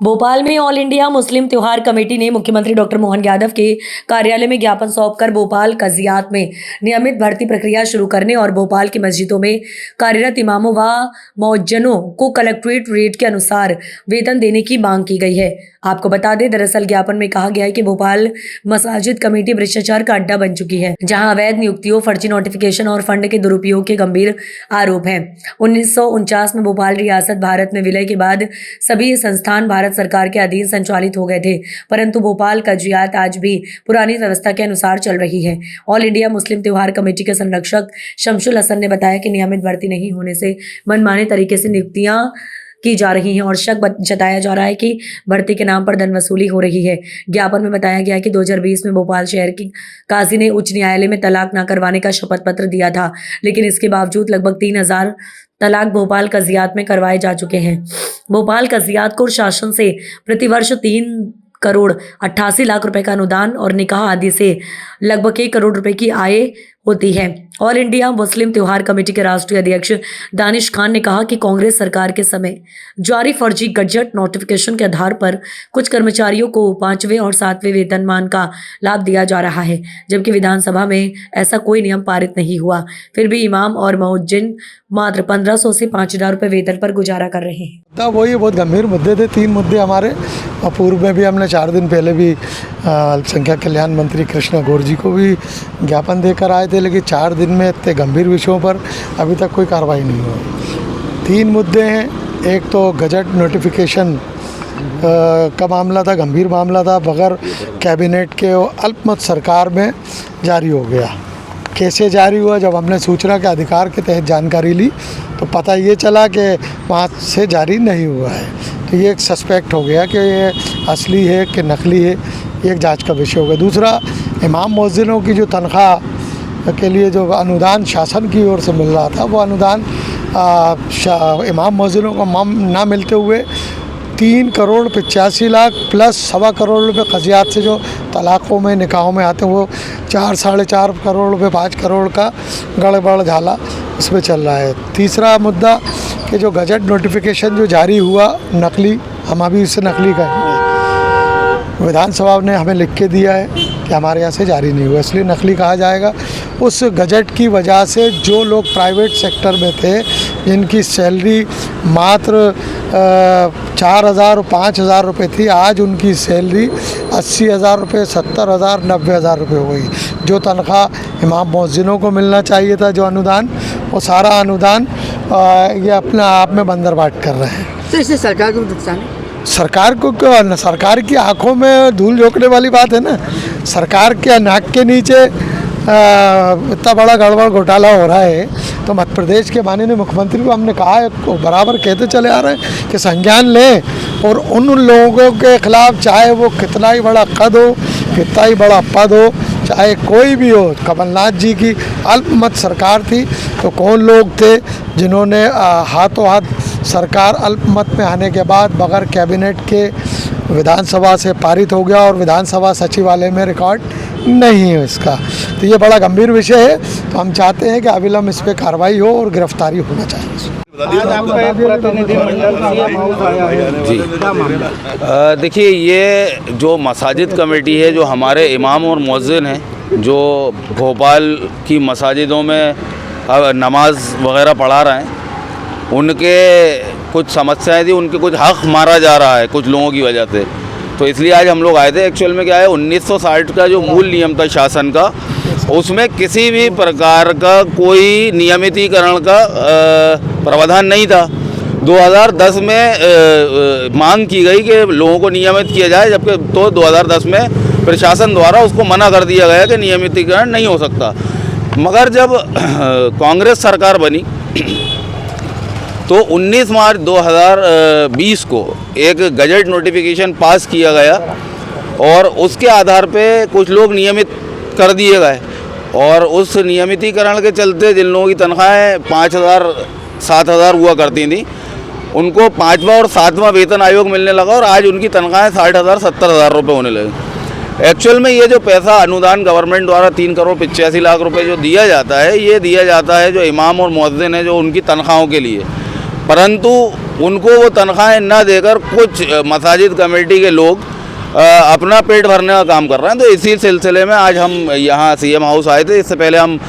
भोपाल में all India Muslim त्योहार committee ने मुख्यमंत्री डॉक्टर मोहन यादव के कार्यालय में ज्ञापन सौंपकर भोपाल कज़ियात में नियमित भर्ती प्रक्रिया शुरू करने और भोपाल की मस्जिदों में कार्यरत इमामों व मौज्जनों को कलेक्ट्रेट रेट के अनुसार वेतन देने की मांग की गई है। आपको बता दें, दरअसल ज्ञापन में कहा गया है कि भोपाल मसाजिद कमेटी भ्रष्टाचार का अड्डा बन चुकी है, जहां अवैध नियुक्तियों, फर्जी नोटिफिकेशन और फंड के दुरुपयोग के गंभीर आरोप हैं। 1949 में भोपाल रियासत भारत में विलय के बाद सभी संस्थान भारत सरकार के अधीन संचालित हो गए थे, परंतु भोपाल कज़ियात आज भी पुरानी व्यवस्था के अनुसार चल रही है। ऑल इंडिया मुस्लिम त्योहार कमेटी के संरक्षक शमसुल हसन ने बताया कि नियमित भर्ती नहीं होने से मनमाने तरीके से नियुक्तियां की जा रही हैं और शक जताया जा रहा है कि भर्ती के नाम पर धन वसूली हो रही है। ज्ञापन में बताया गया कि 2020 में भोपाल शहर की काजी ने उच्च न्यायालय में तलाक न करवाने का शपथ पत्र दिया था, लेकिन इसके बावजूद लगभग 3000 तलाक भोपाल कज़ियात में करवाए जा चुके हैं। भोपाल कज़ियात को शासन से प्रतिवर्ष 3,88,00,000 रुपए का अनुदान और निकाह आदि से लगभग 1 करोड़ रुपए की आय होती है। ऑल इंडिया मुस्लिम त्योहार कमेटी के राष्ट्रीय अध्यक्ष दानिश खान ने कहा कि कांग्रेस सरकार के समय जारी फर्जी गजट नोटिफिकेशन के आधार पर कुछ कर्मचारियों को 5वें और 7वें वेतनमान का लाभ दिया जा रहा है, जबकि विधानसभा में ऐसा कोई नियम पारित नहीं हुआ। फिर भी इमाम और मुअज्जिन मात्र 1500 से 5000 रुपये वेतन पर गुजारा कर रहे हैं। तब वही बहुत गंभीर मुद्दे थे, 3 मुद्दे हमारे, और पूर्व में भी हमने 4 दिन पहले भी अल्पसंख्यक कल्याण मंत्री कृष्णा गौर जी को भी ज्ञापन देकर आए थे, लेकिन 4 दिन में इतने गंभीर विषयों पर अभी तक कोई कार्रवाई नहीं हुई। 3 मुद्दे हैं। एक तो गजट नोटिफिकेशन का मामला था, गंभीर मामला था, बगैर कैबिनेट के अल्पमत सरकार में जारी हो गया। कैसे जारी हुआ? जब हमने सूचना के अधिकार के तहत जानकारी ली तो पता ये चला कि वहाँ से जारी नहीं हुआ है, तो ये एक सस्पेक्ट हो गया कि ये असली है कि नकली है, ये एक जांच का विषय हो गया। दूसरा, इमाम मुअज्जिनों की जो तनख्वाह के लिए जो अनुदान शासन की ओर से मिल रहा था, वो अनुदान इमाम मुअज्जिनों को ना मिलते हुए 3,85,00,000 प्लस 1.25 करोड़ रुपये कज़ियात से जो तलाक़ों में निकाहों में आते हैं, वो 4-4.5 करोड़ रुपये 5 करोड़ का गड़बड़ झाला इसमें चल रहा है। तीसरा मुद्दा कि जो गजट नोटिफिकेशन जो जारी हुआ नकली, हम अभी इससे नकली कहेंगे, विधानसभा ने हमें लिख के दिया है कि हमारे यहाँ से जारी नहीं हुआ, इसलिए नकली कहा जाएगा। उस गजट की वजह से जो लोग प्राइवेट सेक्टर में थे, जिनकी सैलरी मात्र 4,000 और 5,000 रुपये थी, आज उनकी सैलरी 80,000 रुपये, 70,000, 90,000 रुपये हो गई। जो तनख्वाह इमाम मुअज्जिनों को मिलना चाहिए था, जो अनुदान, वो सारा अनुदान ये अपने आप में बंदरबाट कर रहे हैं। तो इससे सरकार को नुकसान है? सरकार को क्यों? सरकार की आंखों में धूल झोंकने वाली बात है ना। सरकार के नाक के नीचे इतना बड़ा गड़बड़ घोटाला हो रहा है, तो मध्य प्रदेश के माननीय मुख्यमंत्री को हमने कहा है, बराबर कहते चले आ रहे हैं कि संज्ञान लें और उन लोगों के खिलाफ, चाहे वो कितना ही बड़ा कद हो, कितना ही बड़ा पद हो, चाहे कोई भी हो। कमलनाथ जी की अल्पमत सरकार थी, तो कौन लोग थे जिन्होंने हाथों हाथ सरकार अल्पमत में आने के बाद बगैर कैबिनेट के विधानसभा से पारित हो गया और विधानसभा सचिवालय में रिकॉर्ड नहीं है इसका। तो ये बड़ा गंभीर विषय है, तो हम चाहते हैं कि अविलंब इस पर कार्रवाई हो और गिरफ्तारी होना चाहिए। जी देखिए, ये जो मसाजिद कमेटी है, जो हमारे इमाम और मुअज्जिन हैं, जो भोपाल की मसाजिदों में नमाज वगैरह पढ़ा रहे हैं, उनके कुछ समस्याएं थी, उनके कुछ हक़ मारा जा रहा है कुछ लोगों की वजह से, तो इसलिए आज हम लोग आए थे। एक्चुअल में क्या है, 1960 का जो मूल नियम था शासन का, उसमें किसी भी प्रकार का कोई नियमितीकरण का प्रावधान नहीं था। 2010 में मांग की गई कि लोगों को नियमित किया जाए, जबकि तो 2010 में प्रशासन द्वारा उसको मना कर दिया गया कि नियमितीकरण नहीं हो सकता। मगर जब कांग्रेस सरकार बनी तो 19 मार्च 2020 को एक गजट नोटिफिकेशन पास किया गया और उसके आधार पे कुछ लोग नियमित कर दिए गए, और उस नियमितीकरण के चलते जिन लोगों की तनख्वाहें 5,000 7,000 हुआ करती थी, उनको 5वां और 7वां वेतन आयोग मिलने लगा और आज उनकी तनख्वाहें 60,000 70,000 रुपये होने लगे। एक्चुअल में ये जो पैसा अनुदान गवर्नमेंट द्वारा 3,85,00,000 रुपये जो दिया जाता है, ये दिया जाता है जो इमाम और मुअज्जिन है, जो उनकी तनख्वाहों के लिए। परंतु उनको वो तनख्वाहें न देकर कुछ मसाजिद कमेटी के लोग अपना पेट भरने का काम कर रहे हैं। तो इसी सिलसिले में आज हम यहाँ सीएम हाउस आए थे। इससे पहले हम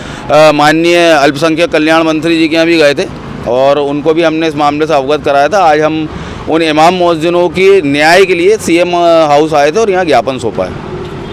माननीय अल्पसंख्यक कल्याण मंत्री जी के यहाँ भी गए थे और उनको भी हमने इस मामले से अवगत कराया था। आज हम उन इमाम मुअज्जिनों की न्याय के लिए सीएम हाउस आए थे और यहाँ ज्ञापन सौंपा है।